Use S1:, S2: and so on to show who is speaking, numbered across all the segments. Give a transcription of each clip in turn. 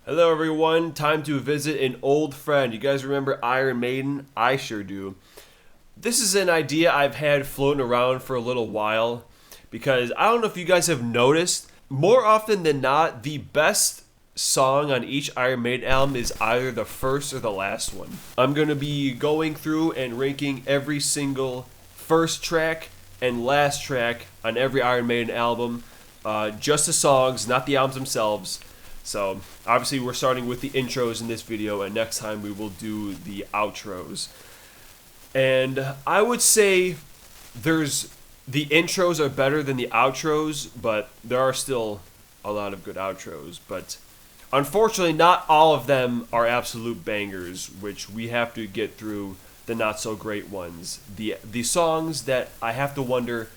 S1: Hello everyone, time to visit an old friend. You guys remember Iron Maiden? I sure do. This is an idea I've had floating around for a little while because I don't know if you guys have noticed, more often than not, the best song on each Iron Maiden album is either the first or the last one. I'm going to be going through and ranking every single first track and last track on every Iron Maiden album. Just the songs, not the albums themselves. So, obviously we're starting with the intros in this video, and next time we will do the outros. And I would say the intros are better than the outros, but there are still a lot of good outros. But unfortunately, not all of them are absolute bangers, which we have to get through the not so great ones. The songs that I have to wonder,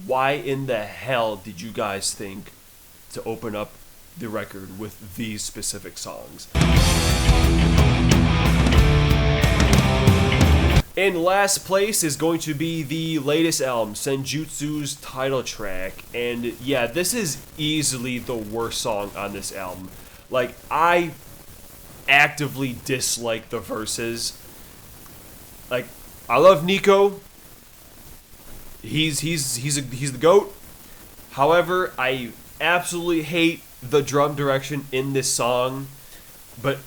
S1: why in the hell did you guys think to open up the record with these specific songs? In last place is going to be the latest album, Senjutsu's title track. And yeah, this is easily the worst song on this album. Like, I actively dislike the verses. Like, I love Nico. He's the GOAT. However, I absolutely hate the drum direction in this song, but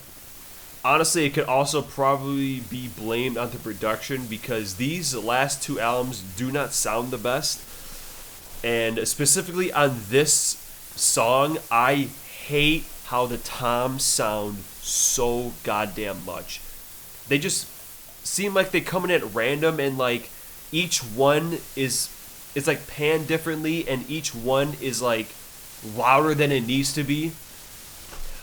S1: honestly, it could also probably be blamed on the production because these last two albums do not sound the best. And specifically on this song, I hate how the toms sound so goddamn much. They just seem like they come in at random, and like each one is like panned differently, and each one is like louder than it needs to be.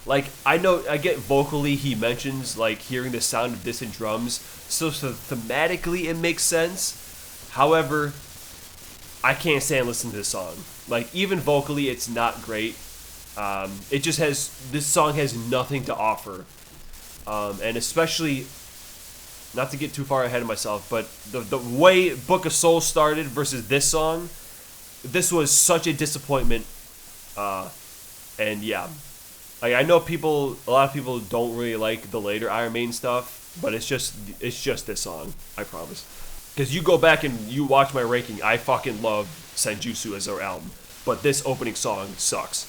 S1: Like, I know, I get vocally he mentions like hearing the sound of distant drums, so thematically it makes sense. However, I can't stand listening to this song. Like, even vocally it's not great. This song has nothing to offer. And especially, not to get too far ahead of myself, but the way Book of Souls started versus this song, this was such a disappointment. And yeah, like, I know a lot of people don't really like the later Iron Maiden stuff, but it's just this song, I promise. Because you go back and you watch my ranking, I fucking love Senjutsu as their album, but this opening song sucks.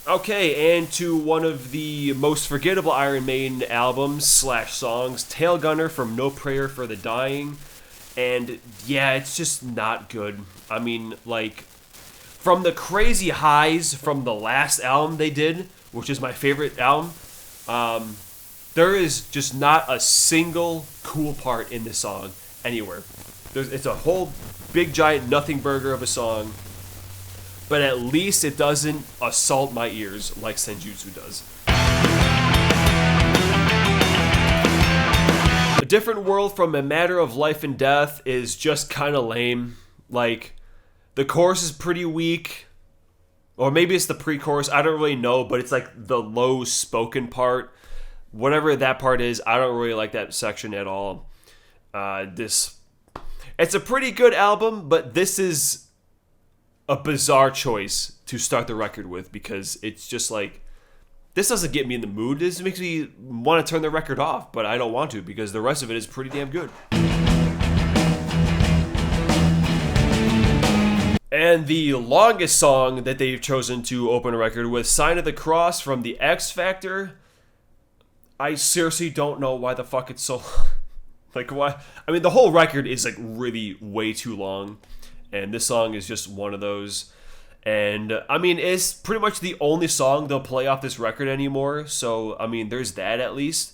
S1: Okay, and to one of the most forgettable Iron Maiden albums / songs, Tail Gunner from No Prayer for the Dying. And yeah, it's just not good. I mean, like, from the crazy highs from the last album they did, which is my favorite album, there is just not a single cool part in this song anywhere. It's a whole big giant nothing burger of a song, but at least it doesn't assault my ears like Senjutsu does. A Different World from A Matter of Life and Death is just kind of lame. Like, the chorus is pretty weak, or maybe it's the pre-chorus, I don't really know, but it's like the low spoken part. Whatever that part is, I don't really like that section at all. It's a pretty good album, but this is a bizarre choice to start the record with, because it's just like, this doesn't get me in the mood. This makes me want to turn the record off, but I don't want to because the rest of it is pretty damn good. And the longest song that they've chosen to open a record with, Sign of the Cross from the X Factor. I seriously don't know why the fuck it's so long. Like, why? I mean, the whole record is like really way too long, and this song is just one of those. And I mean, it's pretty much the only song they'll play off this record anymore, so I mean, there's that at least.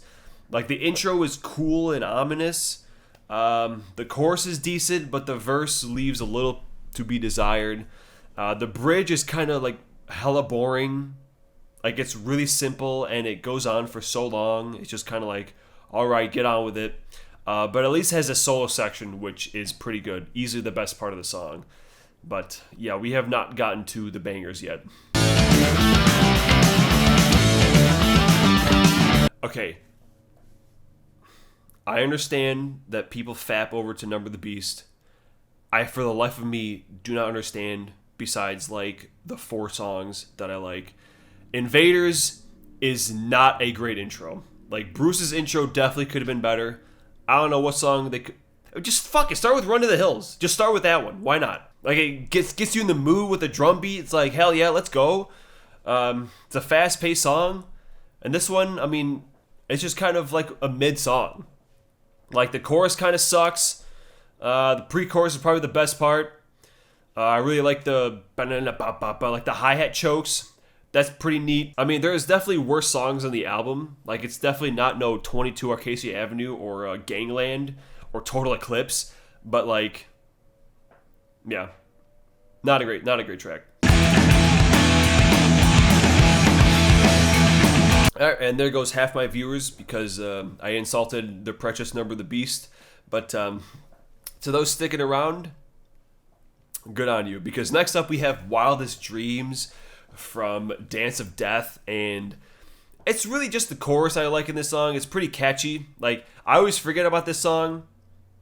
S1: Like, the intro is cool and ominous. The chorus is decent, but the verse leaves a little to be desired. The bridge is kind of like hella boring. Like, it's really simple and it goes on for so long. It's just kind of like, alright, get on with it. But at least has a solo section, which is pretty good. Easily the best part of the song. But yeah, we have not gotten to the bangers yet. Okay. I understand that people fap over to Number the Beast. I, for the life of me, do not understand besides like the 4 songs that I like. Invaders is not a great intro. Like Bruce's intro definitely could have been better. I don't know what song they could. Just fuck it. Start with Run to the Hills. Just start with that one. Why not? Like it gets you in the mood with the drum beat. It's like hell yeah, let's go. It's a fast-paced song, and this one, I mean, it's just kind of like a mid song. Like the chorus kind of sucks. The pre-chorus is probably the best part. I really like the like the hi-hat chokes. That's pretty neat. I mean, there's definitely worse songs on the album. Like, it's definitely not no 22 Arcadia Avenue or Gangland or Total Eclipse. But, like, yeah. Not a great track. All right, and there goes half my viewers because I insulted the precious number of the beast. But to those sticking around, good on you. Because next up we have Wildest Dreams from Dance of Death, and it's really just the chorus I like in this song. It's pretty catchy. Like, I always forget about this song.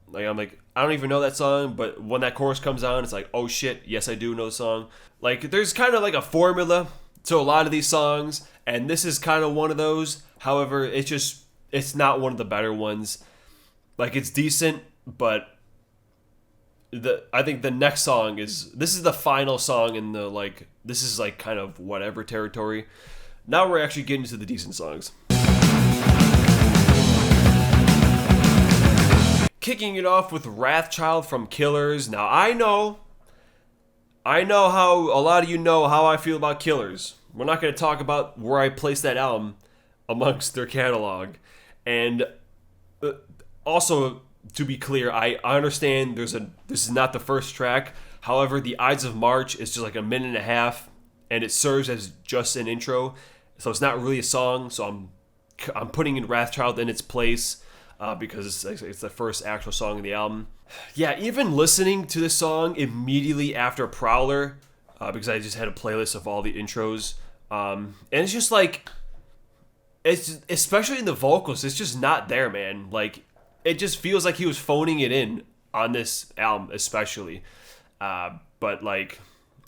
S1: Like, I'm like, I don't even know that song, but when that chorus comes on, it's like, oh shit, yes I do know the song. Like, there's kind of like a formula to a lot of these songs, and this is kind of one of those. However, it's not one of the better ones. Like, it's decent, but I think the next song this is the final song in the, like, this is like kind of whatever territory. Now we're actually getting to the decent songs. Kicking it off with Wrathchild from Killers. Now I know how a lot of you know how I feel about Killers. We're not going to talk about where I place that album amongst their catalog. And also, to be clear, I understand this is not the first track. However, the Ides of March is just like a minute and a half, and it serves as just an intro, so it's not really a song. So I'm putting in Wrathchild in its place because it's the first actual song of the album. Yeah, even listening to this song immediately after Prowler, because I just had a playlist of all the intros, and it's just like, it's especially in the vocals, it's just not there, man. Like, it just feels like he was phoning it in on this album, especially. But, like,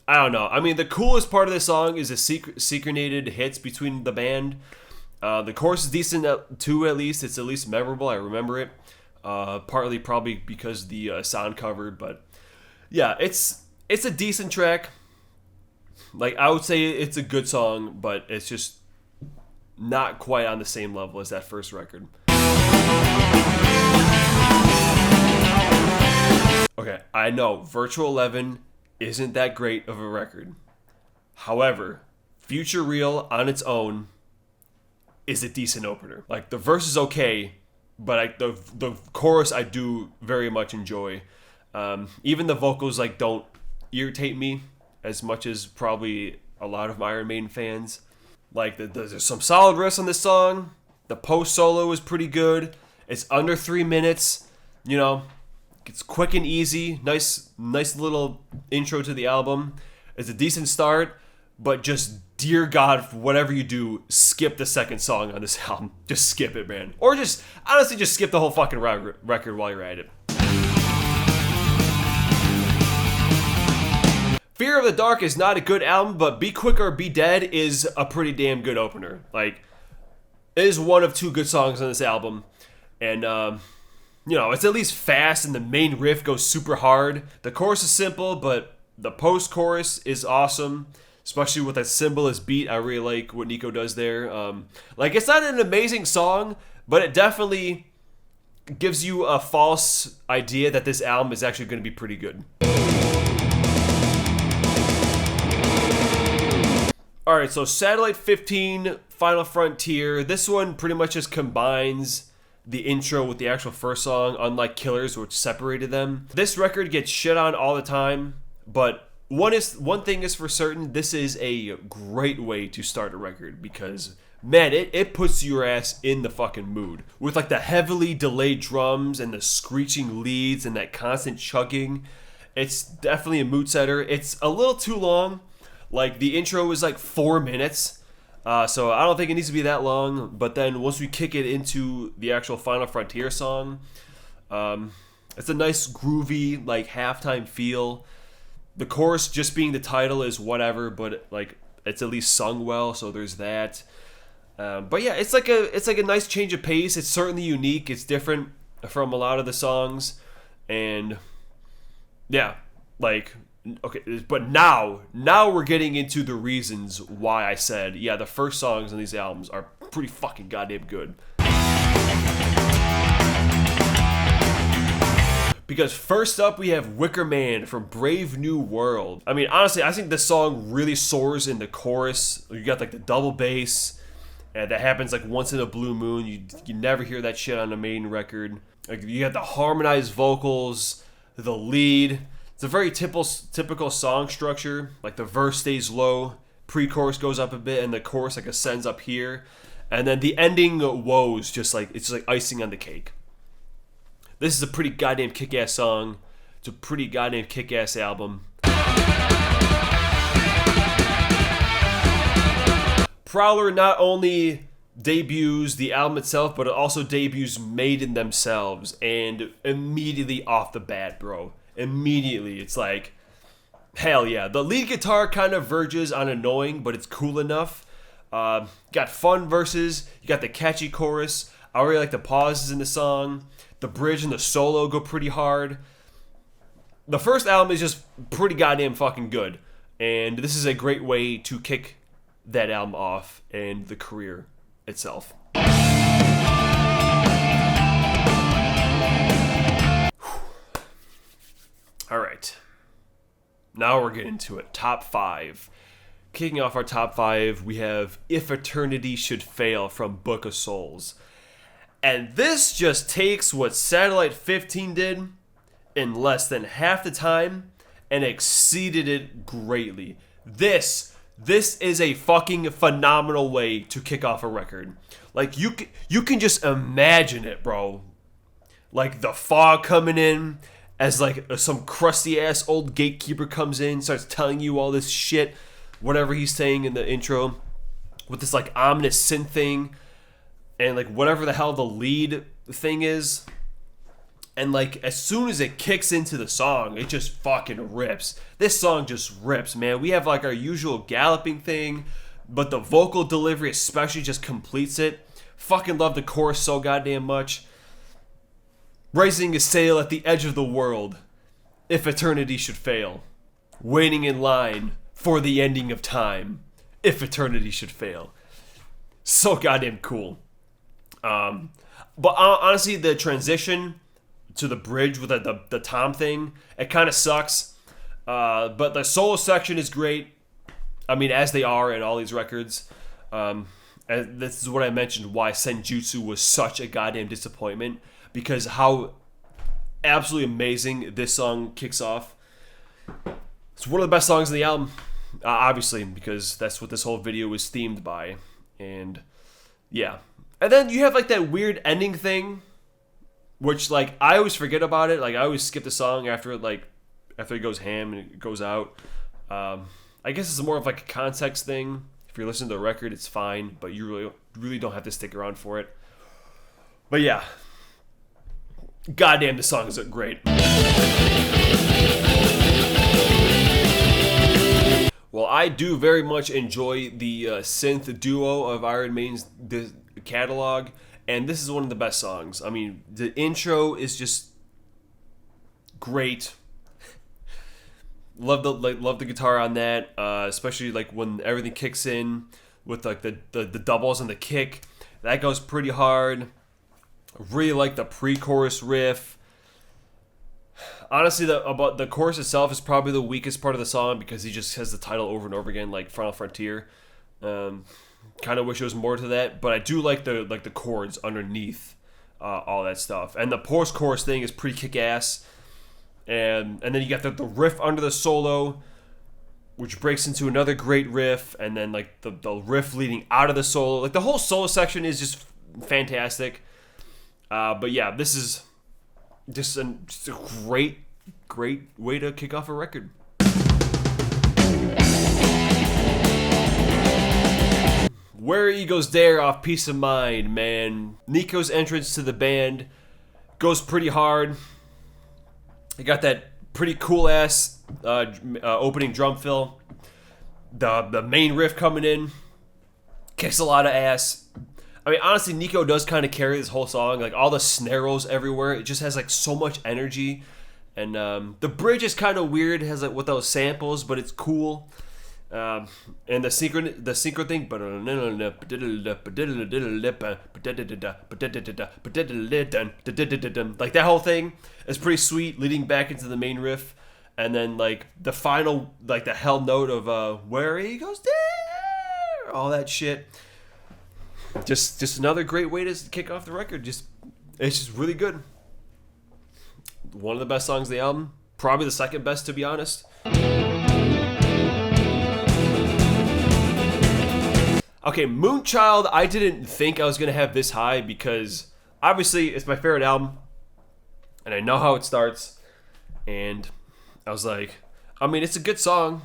S1: I don't know. I mean, the coolest part of this song is the synchronated hits between the band. The chorus is decent, too, at least. It's at least memorable. I remember it. Partly probably because the sound cover. But, yeah, it's a decent track. Like, I would say it's a good song, but it's just not quite on the same level as that first record. Okay, I know Virtual 11 isn't that great of a record. However, Future Real on its own is a decent opener. Like, the verse is okay, but the chorus I do very much enjoy. Even the vocals like don't irritate me as much as probably a lot of Iron Maiden fans. Like, there's some solid riffs on this song. The post solo is pretty good. It's under 3 minutes. You know, it's quick and easy. Nice little intro to the album. It's a decent start, but just, dear God, whatever you do, skip the second song on this album. Just skip it, man. Or just, honestly, just skip the whole fucking record while you're at it. Fear of the Dark is not a good album, but Be Quick or Be Dead is a pretty damn good opener. Like, it is one of 2 good songs on this album. And, you know, it's at least fast and the main riff goes super hard. The chorus is simple, but the post-chorus is awesome, especially with that cymbalist beat. I really like what Nico does there. Like, it's not an amazing song, but it definitely gives you a false idea that this album is actually going to be pretty good. Alright, so Satellite 15, Final Frontier. This one pretty much just combines the intro with the actual first song, unlike Killers, which separated them. This record gets shit on all the time, but one thing is for certain, this is a great way to start a record because, man, it puts your ass in the fucking mood. With like the heavily delayed drums and the screeching leads and that constant chugging, it's definitely a mood setter. It's a little too long. Like, the intro is like 4 minutes, so I don't think it needs to be that long. But then once we kick it into the actual Final Frontier song, it's a nice groovy, like, halftime feel. The chorus just being the title is whatever, but like it's at least sung well, so there's that. But yeah, it's like a nice change of pace. It's certainly unique. It's different from a lot of the songs, and yeah, like okay. But now we're getting into the reasons why I said yeah, the first songs on these albums are pretty fucking goddamn good. Because first up, we have Wicker Man from Brave New World. I mean, honestly, I think this song really soars in the chorus. You got like the double bass, and that happens like once in a blue moon. You never hear that shit on a Maiden record. Like you got the harmonized vocals, the lead. It's a very typical song structure. Like the verse stays low, pre-chorus goes up a bit, and the chorus like ascends up here, and then the ending woes just like it's like icing on the cake. This is a pretty goddamn kick-ass song. It's a pretty goddamn kick-ass album. Prowler not only debuts the album itself, but it also debuts Maiden themselves. And immediately off the bat, bro. Immediately, it's like, hell yeah. The lead guitar kind of verges on annoying, but it's cool enough. Got fun verses. You got the catchy chorus. I really like the pauses in the song. The bridge and the solo go pretty hard. The first album is just pretty goddamn fucking good. And this is a great way to kick that album off and the career itself. Alright. Now we're getting to it. Top 5. Kicking off our top 5, we have If Eternity Should Fail from Book of Souls. And this just takes what Satellite 15 did in less than half the time and exceeded it greatly. This is a fucking phenomenal way to kick off a record. Like you can just imagine it, bro. Like the fog coming in as like some crusty ass old gatekeeper comes in, starts telling you all this shit, whatever he's saying in the intro, with this like ominous synth thing. And like whatever the hell the lead thing is, and like as soon as it kicks into the song, it just fucking rips. This song just rips, man. We have like our usual galloping thing, but the vocal delivery especially just completes it. Fucking love the chorus so goddamn much. Raising a sail at the edge of the world, if eternity should fail. Waiting in line for the ending of time, if eternity should fail. So goddamn cool. But honestly, the transition to the bridge with the tom thing, it kind of sucks. But the solo section is great. I mean, as they are in all these records. And this is what I mentioned, why Senjutsu was such a goddamn disappointment. Because how absolutely amazing this song kicks off. It's one of the best songs on the album. Obviously, because that's what this whole video was themed by. And yeah. And then you have like that weird ending thing, which like I always forget about it. Like I always skip the song after it goes ham and it goes out. I guess it's more of like a context thing. If you're listening to the record, it's fine, but you really don't have to stick around for it. But yeah, goddamn, the song is great. Well, I do very much enjoy the synth duo of Iron Maiden's catalog, and this is one of the best songs. I mean, the intro is just great. Love the guitar on that, especially like when everything kicks in with like the doubles and the kick. That goes pretty hard. I really like the pre-chorus riff. Honestly, the chorus itself is probably the weakest part of the song because he just has the title over and over again, like Final Frontier. Kind of wish there was more to that, but I do like the chords underneath all that stuff. And the post-chorus thing is pretty kick-ass. And then you got the riff under the solo, which breaks into another great riff, and then like the riff leading out of the solo. Like the whole solo section is just fantastic. But yeah, this is just a great way to kick off a record. Where Egos Dare off Peace of Mind, man. Nico's entrance to the band goes pretty hard. You got that pretty cool ass opening drum fill. The main riff coming in kicks a lot of ass. I mean, honestly, Nico does kind of carry this whole song. Like, all the snare rolls everywhere. It just has, like, so much energy. And the bridge is kind of weird. It has, like, with those samples, but it's cool. And the synchro thing. Like, that whole thing is pretty sweet, leading back into the main riff. And then, like, the final, like, the hell note of where he goes there. All that shit. Just another great way to kick off the record. It's just really good. One of the best songs of the album. Probably the second best, to be honest. Okay, Moonchild, I didn't think I was going to have this high because obviously it's my favorite album. And I know how it starts. And I was like, I mean, it's a good song.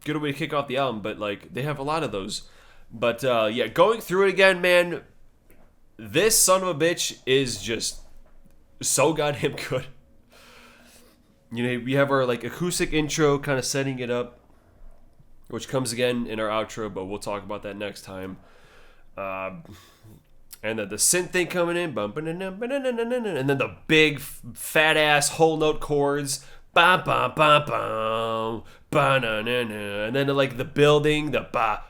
S1: Good way to kick off the album. But, like, they have a lot of those. But, yeah, going through it again, man, this son of a bitch is just so goddamn good. You know, we have our, like, acoustic intro kind of setting it up, which comes again in our outro, but we'll talk about that next time. And then the synth thing coming in, and then the big, fat-ass whole note chords, and then, like, the building, the ba,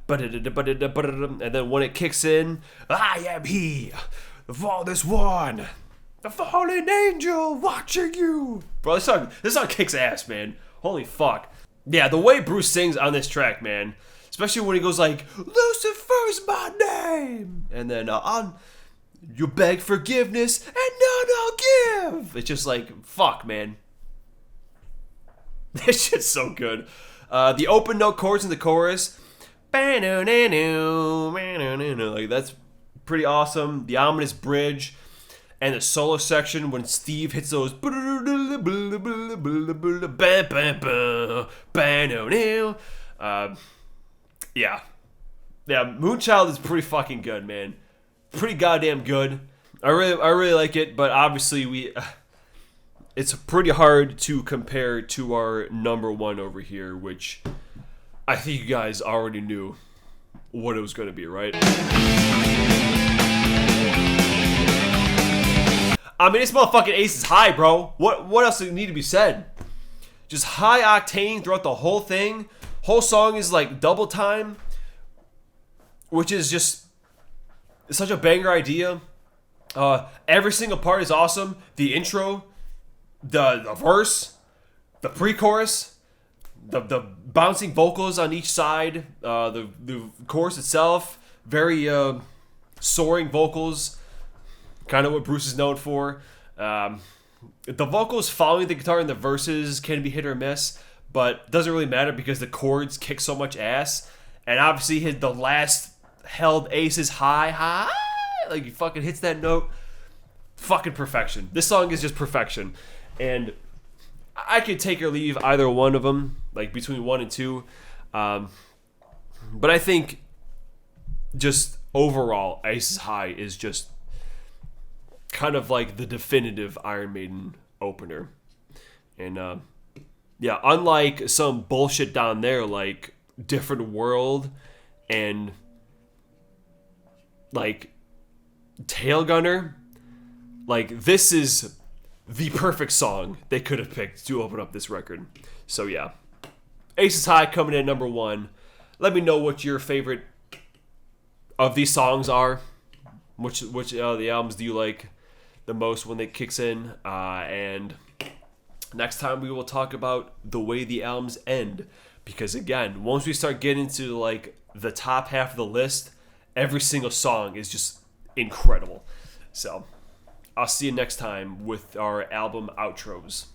S1: and then when it kicks in, I am he, the farthest one, the fallen angel watching you. Bro, this song kicks ass, man. Holy fuck. Yeah, the way Bruce sings on this track, man, especially when he goes like, Lucifer's my name, and then you beg forgiveness and none I'll give. It's just like, fuck, man. This shit's so good. The open note chords in the chorus, like, that's pretty awesome. The ominous bridge and the solo section when Steve hits those yeah, Moonchild is pretty fucking good, man. Pretty goddamn good. I really like it, but obviously it's pretty hard to compare to our number one over here, which I think you guys already knew what it was going to be, right? I mean, this motherfucking Ace is high, bro. What else need to be said? Just high octane throughout the whole thing. Whole song is like double time, which is just such a banger idea. Every single part is awesome. The intro, the verse, the pre-chorus, the bouncing vocals on each side, the chorus itself, very soaring vocals, kind of what Bruce is known for. The vocals following the guitar in the verses can be hit or miss, but doesn't really matter because the chords kick so much ass. And obviously the last held Ace is high, like he fucking hits that note. Fucking perfection. This song is just perfection. And I could take or leave either one of them, like between 1 and 2. But I think just overall, Ace is High is just kind of like the definitive Iron Maiden opener. And yeah, unlike some bullshit down there like Different World and like Tail Gunner, like this is the perfect song they could have picked to open up this record. So yeah, Ace is High coming in at number 1. Let me know what your favorite of these songs are. Which the albums do you like the most when it kicks in? And next time we will talk about the way the albums end, because again, once we start getting into like the top half of the list, every single song is just incredible. So I'll see you next time with our album outros.